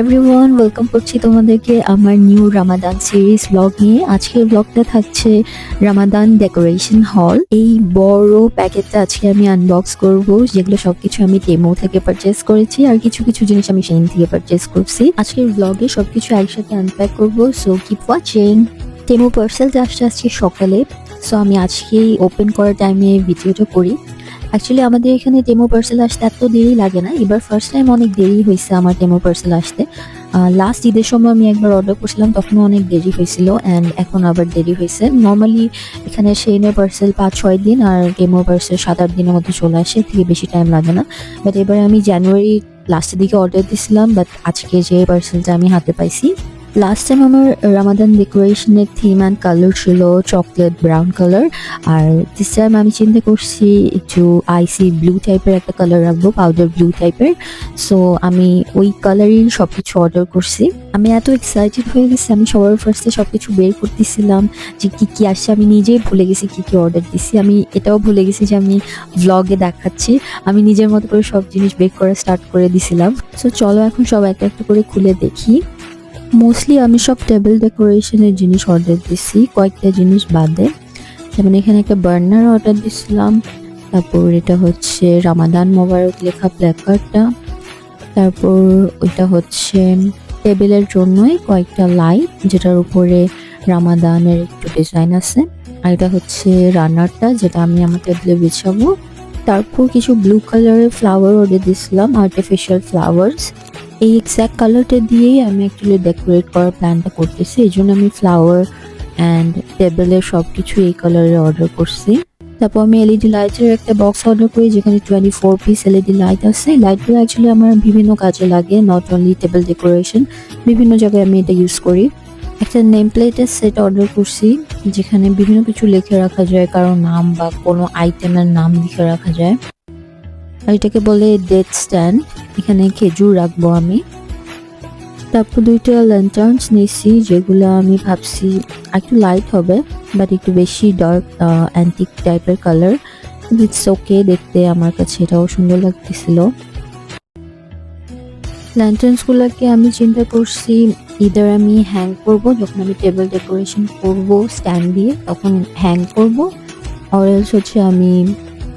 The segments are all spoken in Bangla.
এভরিওয়ান, ওয়েলকাম করছি তোমাদেরকে আমার নিউ রামাদান সিরিজ ব্লগ নিয়ে। আজকের ব্লগটা থাকছে রামাদান ডেকোরেশন হল। এই বড় প্যাকেটটা আজকে আমি আনবক্স করব, যেগুলো সবকিছু আমি টেমো থেকে পারচেস করেছি আর কিছু কিছু জিনিস আমি সেইন থেকে পারচেস করছি। আজকের ব্লগে সবকিছু একসাথে আনপ্যাক করব, সো কিপ ওয়াচিং। টেমো পার্সেলটা আসছে আজকে সকালে, সো আমি আজকেই ওপেন করার টাইমে ভিডিওটা করি। অ্যাকচুয়ালি আমাদের এখানে টেমো পার্সেল আসতে এত দেরি লাগে না, এবার ফার্স্ট টাইম অনেক দেরি হয়েছে আমার টেমো পার্সেল আসতে। লাস্ট ঈদের সময় আমি একবার অর্ডার করছিলাম, তখনও অনেক দেরি হয়েছিল অ্যান্ড এখন আবার দেরি হয়েছে। নর্মালি এখানে সেইনের পার্সেল 5-6 দিন আর টেমো পার্সেল 7-8 দিনের মধ্যে চলে আসে, থেকে বেশি টাইম লাগে না। বাট এবার আমি জানুয়ারি লাস্টের দিকে অর্ডার দিয়েছিলাম, বাট আজকে যে পার্সেলটা আমি হাতে পাইছি। লাস্ট টাইম আমার রামাদান ডেকোরেশনের থিম অ্যান্ড কালার ছিল চকলেট ব্রাউন কালার, আর দিস টাইম আমি চিন্তা করছি একটু আইসি ব্লু টাইপের একটা কালার রাখবো, পাউডার ব্লু টাইপের। সো আমি ওই কালারই সবকিছু অর্ডার করছি। আমি এত এক্সাইটেড হয়ে গেছি, আমি সবার ফার্স্টে সবকিছু বের করতেছিলাম যে কি কি আসছে। আমি নিজেই ভুলে গেছি কি কি অর্ডার দিছি, আমি এটাও ভুলে গেছি যে আমি ভ্লগে দেখাচ্ছি। আমি নিজের মতো করে সব জিনিস বের করা স্টার্ট করে দিছিলাম। সো চলো এখন সব একটা একটা করে খুলে দেখি। মোস্টলি আমি সব টেবিল ডেকোরেশনের জিনিস অর্ডার দিছি, কয়েকটা জিনিস বাদে। যেমন এখানে একটা বার্নার অর্ডার দিছিলাম, তারপর এটা হচ্ছে রামাদান মোবারক লেখা প্ল্যাকার্ডটা, তারপর ওইটা হচ্ছে টেবিলের জন্যই কয়েকটা লাইট যেটার উপরে রামাদানের একটু ডিজাইন আছে, আর এটা হচ্ছে রানারটা যেটা আমি আমার টেবিলে বিছাবো। তারপর কিছু ব্লু কালারের ফ্লাওয়ার অর্ডার দিছিলাম, আর্টিফিশিয়াল ফ্লাওয়ার্স। এই এক্স্যাক্ট কালারটা দিয়েই আমি অ্যাকচুয়ালি ডেকোরেট করার প্ল্যানটা করতেছি, এই জন্য আমি ফ্লাওয়ার অ্যান্ড টেবিলের সব কিছু এই কালারে অর্ডার করছি। তারপর আমি এলইডি লাইটের একটা বক্স অর্ডার করি, যেখানে 24 পিস এলইডি লাইট আছে। লাইটগুলো অ্যাকচুয়ালি আমার বিভিন্ন কাজে লাগে, নট অনলি টেবিল ডেকোরেশন, বিভিন্ন জায়গায় আমি এটা ইউজ করি। একটা নেম প্লেটের সেট অর্ডার করছি, যেখানে বিভিন্ন কিছু লিখে রাখা যায়, কারো নাম বা কোনো আইটেমের নাম লিখে রাখা যায়। আর এটাকে বলে ডেট স্ট্যান্ড, এখানে খেজুর রাখবো আমি। তারপর দুইটা ল্যান্টার্নস নিয়েছি, যেগুলো আমি ভাবছি একটু লাইট হবে বাট একটু বেশি ডার্ক অ্যান্টিক টাইপের কালার। ইটস ওকে, দেখতে আমার কাছে এটাও সুন্দর লাগতেছিল। ল্যান্টার্নসগুলোকে আমি চিন্তা করছি ইদার আমি হ্যাং করব, যখন আমি টেবিল ডেকোরেশন করব স্ট্যান্ড দিয়ে তখন হ্যাং করব, আর এলস হচ্ছে আমি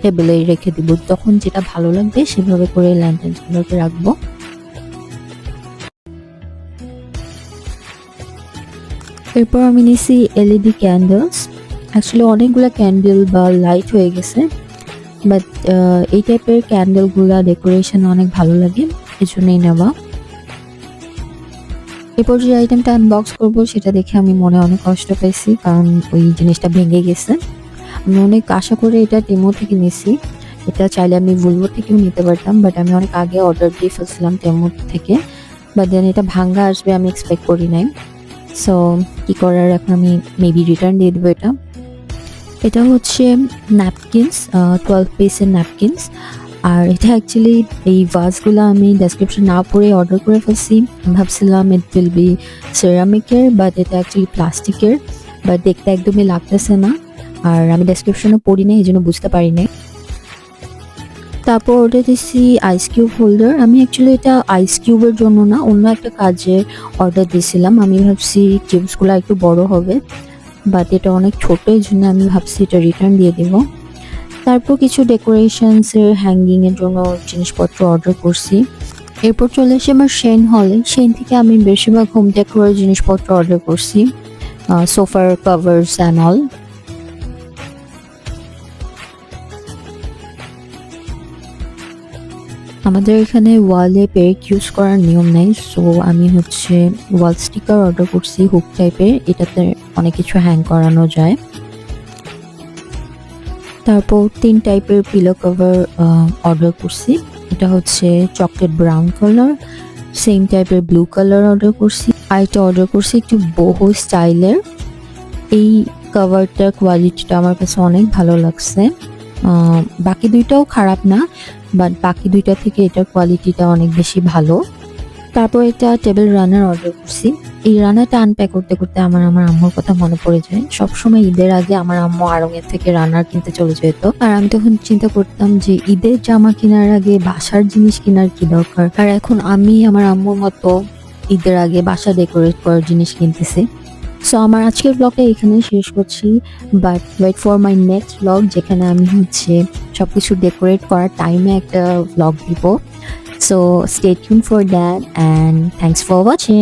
টেবিলে রেখে দিব, তখন যেটা ভালো লাগবে সেভাবে করে ল্যান্টার্নসগুলোকে রাখবো। এরপর আমি নিয়েছি এলইডি ক্যান্ডেলস। অ্যাকচুয়ালি অনেকগুলো ক্যান্ডেল বা লাইট হয়ে গেছে, বাট এই টাইপের ক্যান্ডেলগুলা ডেকোরেশন অনেক ভালো লাগে, এই জন্যই নেওয়া। এরপর যে আইটেমটা আনবক্স করবো সেটা দেখে আমি মনে অনেক কষ্ট পেয়েছি, কারণ ওই জিনিসটা ভেঙে গেছে। আমি অনেক আশা করে এটা টেমো থেকে নিয়েছি, এটা চাইলে আমি ভুলভো থেকেও নিতে পারতাম, বাট আমি অনেক আগে অর্ডার দিয়ে ফেলছিলাম টেমো থেকে, বাট দেন এটা ভাঙ্গা আসবে আমি এক্সপেক্ট করি নাই। সো কি করার, এখন আমি মেবি রিটার্ন দিয়ে দেবো এটা। এটা হচ্ছে ন্যাপকিনস, 12 পিসের ন্যাপকিনস। আর এটা অ্যাকচুয়ালি এই ভাসগুলো আমি ডেসক্রিপশন না পড়ে অর্ডার করে ফেলছি, ভাবছিলাম ইট উইল বি সেরামিকের, বাট এটা অ্যাকচুয়ালি প্লাস্টিকের, বাট দেখতে একদমই লাগতেছে না, আর আমি ডেসক্রিপশনও পড়ি নাই, এই জন্য বুঝতে পারি নাই। তারপর অর্ডার দিচ্ছি আইস কিউব হোল্ডার। আমি অ্যাকচুয়ালি এটা আইস কিউবের জন্য না, অন্য একটা কাজে অর্ডার দিয়েছিলাম। আমি ভাবছি কিউবসগুলো একটু বড় হবে, বাট এটা অনেক ছোট, এই জন্য আমি ভাবছি এটা রিটার্ন দিয়ে দেব। তারপর কিছু ডেকোরেশনসের হ্যাঙ্গিংয়ের জন্য জিনিসপত্র অর্ডার করছি। এরপর চলে এসে আমার শেন হলে, শেন থেকে আমি বেশিরভাগ হোম ডেকোরের জিনিসপত্র অর্ডার করছি, সোফার কভারস অ্যান্ড অল। আমাদের এখানে ওয়ালে পেরেক ইউজ করার নিয়ম নেই, সো আমি হচ্ছে ওয়াল স্টিকার অর্ডার করছি হুক টাইপের, এটাতে অনেক কিছু হ্যাং করানো যায়। তারপর 3 টাইপের পিলো কভার অর্ডার করছি, এটা হচ্ছে চকলেট ব্রাউন কালার, সেম টাইপের ব্লু কালার অর্ডার করছি, আর এটা অর্ডার করছি একটু বহু স্টাইলের। এই কভারটার কোয়ালিটিটা আমার কাছে অনেক ভালো লাগছে, বাকি দুইটাও খারাপ না, বাট বাকি দুইটা থেকে এটার কোয়ালিটিটা অনেক বেশি ভালো। তারপর এটা টেবিল রানার অর্ডার করছি। এই রানারটা আনপ্যাক করতে করতে আমার আম্মুর কথা মনে পড়ে যায়। সবসময় ঈদের আগে আমার আম্মু আড়ং-এর থেকে রানার কিনতে চলে যেত, আর আমি তখন চিন্তা করতাম যে ঈদের জামা কেনার আগে বাসার জিনিস কেনার কি দরকার। আর এখন আমি আমার আম্মুর মতো ঈদের আগে বাসা ডেকোরেট করার জিনিস কিনতেছি। সো আমার আজকের ব্লগটা এখানেই শেষ করছি, but wait for my next blog, যেখানে আমি হচ্ছে সবকিছু ডেকোরেট করার টাইমে একটা ব্লগ দিব। So stay tune for that and thanks for watching.